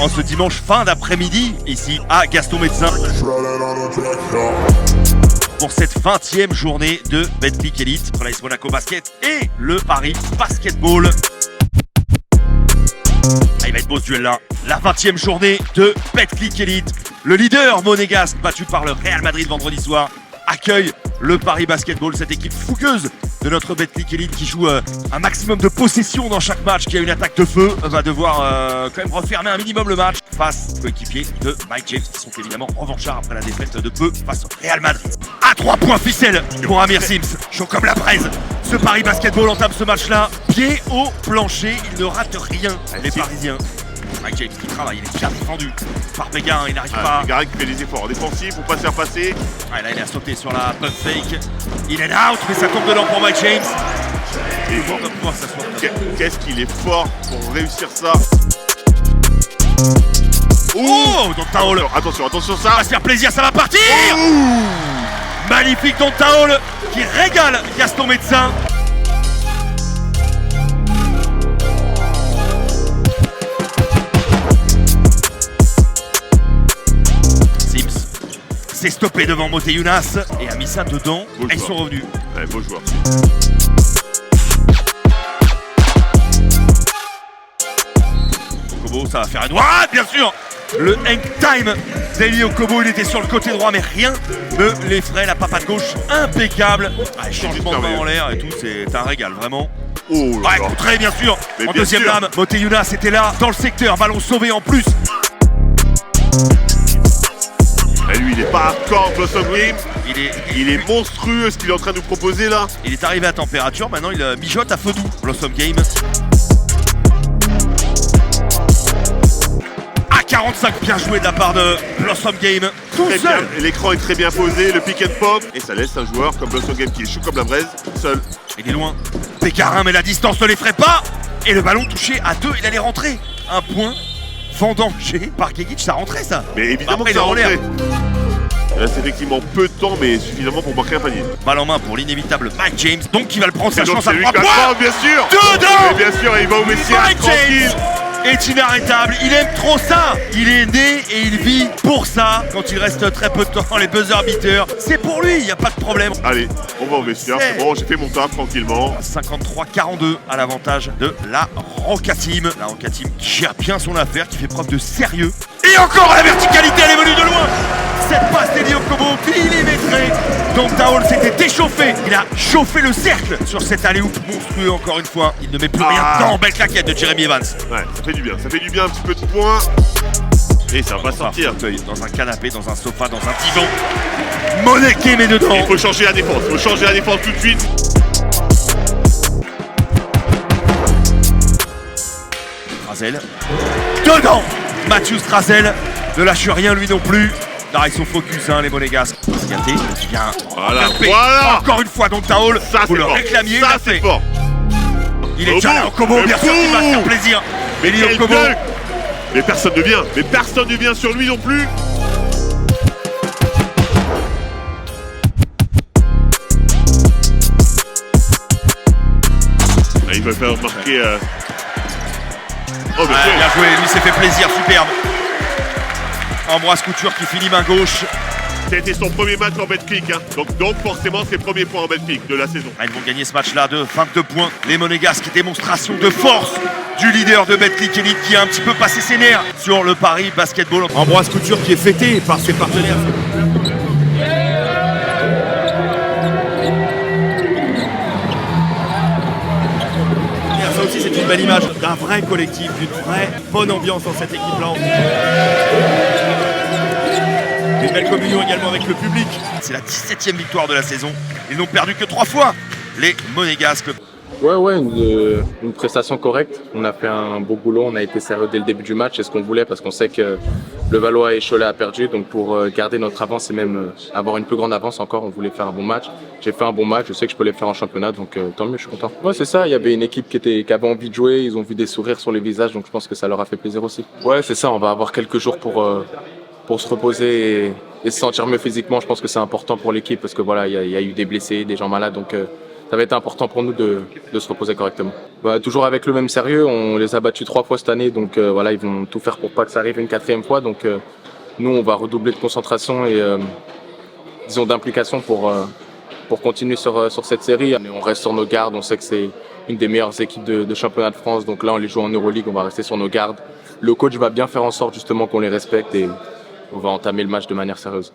en ce dimanche fin d'après-midi, ici à Gaston Médecin. Pour cette 20e journée de Betclic Elite pour l'AS Monaco Basket et le Paris Basketball. Ah, il va être beau ce duel-là. La 20e journée de Betclic Elite. Le leader monégasque, battu par le Real Madrid vendredi soir, accueille le Paris Basketball, cette équipe fougueuse de notre Betclic Elite qui joue un maximum de possession dans chaque match, qui a une attaque de feu, va devoir quand même refermer un minimum le match face aux coéquipiers de Mike James, qui sont évidemment revanchards après la défaite de peu face au Real Madrid. À 3 points ficelle pour Amir Sims, chaud comme la braise. Ce Paris Basketball entame ce match-là, pied au plancher, il ne rate rien, les Parisiens. Mike James qui travaille, il est déjà défendu par Bégarin, il n'arrive pas. Bégarin qui fait des efforts défensifs, faut pas se faire passer. Ah, là il a sauté sur la pump fake. Il est out, mais ça tombe dedans pour Mike James. Et bon, qu'est-ce qu'il est fort pour réussir ça. Oh, Donta Hall. Attention ça. Ça va se faire plaisir, ça va partir. Magnifique Donta Hall qui régale Gaston Médecin. C'est stoppé devant Moteyounas et a mis ça dedans. Et ils sont revenus. Ouais, beau joueur. Okobo, ça va faire un droit, bien sûr. Le hang time d'Eli Okobo, il était sur le côté droit, mais rien ne l'effraie. La papate gauche impeccable. Ah, changement de main en l'air et tout, c'est un régal, vraiment. Oh là là. Très bien sûr. Mais en bien deuxième sûr. lame, Moteyounas était là, dans le secteur, ballon sauvé en plus. Et lui, il est pas hardcore, Blossom Game. Il est monstrueux ce qu'il est en train de nous proposer là. Il est arrivé à température, maintenant il mijote à feu doux. Blossom Game. À 45, bien joué de la part de Blossom Game. Tout Très seul. bien. L'écran est très bien posé, le pick and pop. Et ça laisse un joueur comme Blossom Game qui est chaud comme la braise, seul. Il est loin. Bégarin, mais la distance ne l'effraie pas. Et le ballon touché à 2, il allait rentrer. Un point vendangé par Gegic, ça rentrait ça. Mais évidemment après, que ça il est en l'air. Là, c'est effectivement peu de temps, mais suffisamment pour marquer un panier. Balle en main pour l'inévitable Mike James, donc il va le prendre sa Et donc, chance à c'est lui 3 qui va points. prendre, bien sûr. Dedans. Et bien sûr, il va au Messia, Mike tranquille. James est inarrêtable, il aime trop ça. Il est né et il vit pour ça. Quand il reste très peu de temps, les buzzer beaters, c'est pour lui, il n'y a pas de problème. Allez, on va au Messia, c'est bon, j'ai fait mon taf tranquillement. 53-42 à l'avantage de la Roca Team. La Roca Team qui gère bien son affaire, qui fait preuve de sérieux. Et encore la verticalité, elle est venue de loin. Cette passe d'Eli Okobo, millimétrée. Donc Taol s'était échauffé. Il a chauffé le cercle sur cette alley-oop monstrueux encore une fois. Il ne met plus rien dedans. Belle claquette de Jeremy Evans. Ouais, ça fait du bien, un petit peu de points. Et ça va sortir. Dans un canapé, dans un sofa, dans un divan. Monéqué met dedans. Il faut changer la défense, tout de suite. Strazel. Dedans. Mathieu Strazel ne lâche rien lui non plus. Là, ils sont focus, les Monégasques. Siaté qui vient voilà. Encore une fois, donc Taol. Vous le réclamiez, ça c'est fort. Il est déjà là, Okobo, bien sûr qu'il va se faire plaisir. Mais Eli Okobo. Mais personne ne vient sur lui non plus. Il va faire marquer. Oh, bien joué, lui s'est fait plaisir, superbe. Ambroise Couture qui finit main gauche. C'était son premier match en Betclic, donc forcément ses premiers points en Betclic de la saison. Ils vont gagner ce match-là de 22 points. Les Monégasques, démonstration de force du leader de Betclic Elite qui a un petit peu passé ses nerfs sur le Paris Basketball. Ambroise Couture qui est fêté par ses partenaires. Ça aussi c'est une belle image d'un vrai collectif, d'une vraie bonne ambiance dans cette équipe-là. Une belle communion également avec le public. C'est la 17e victoire de la saison. Ils n'ont perdu que 3 fois, les Monégasques. Ouais, une prestation correcte. On a fait un beau boulot, on a été sérieux dès le début du match, c'est ce qu'on voulait parce qu'on sait que le Valois et Cholet a perdu. Donc pour garder notre avance et même avoir une plus grande avance encore, on voulait faire un bon match. J'ai fait un bon match, je sais que je peux les faire en championnat, donc tant mieux, je suis content. Ouais, c'est ça, il y avait une équipe qui avait envie de jouer, ils ont vu des sourires sur les visages, donc je pense que ça leur a fait plaisir aussi. Ouais, c'est ça, on va avoir quelques jours pour se reposer et se sentir mieux physiquement. Je pense que c'est important pour l'équipe parce que voilà, il y a eu des blessés, des gens malades, donc ça va être important pour nous de se reposer correctement. Toujours avec le même sérieux, on les a battus 3 fois cette année, donc voilà, ils vont tout faire pour pas que ça arrive une 4e fois. Donc nous, on va redoubler de concentration et disons d'implication pour continuer sur cette série. On reste sur nos gardes, on sait que c'est une des meilleures équipes de championnat de France, donc là on les joue en Euroleague, on va rester sur nos gardes. Le coach va bien faire en sorte justement qu'on les respecte et on va entamer le match de manière sérieuse.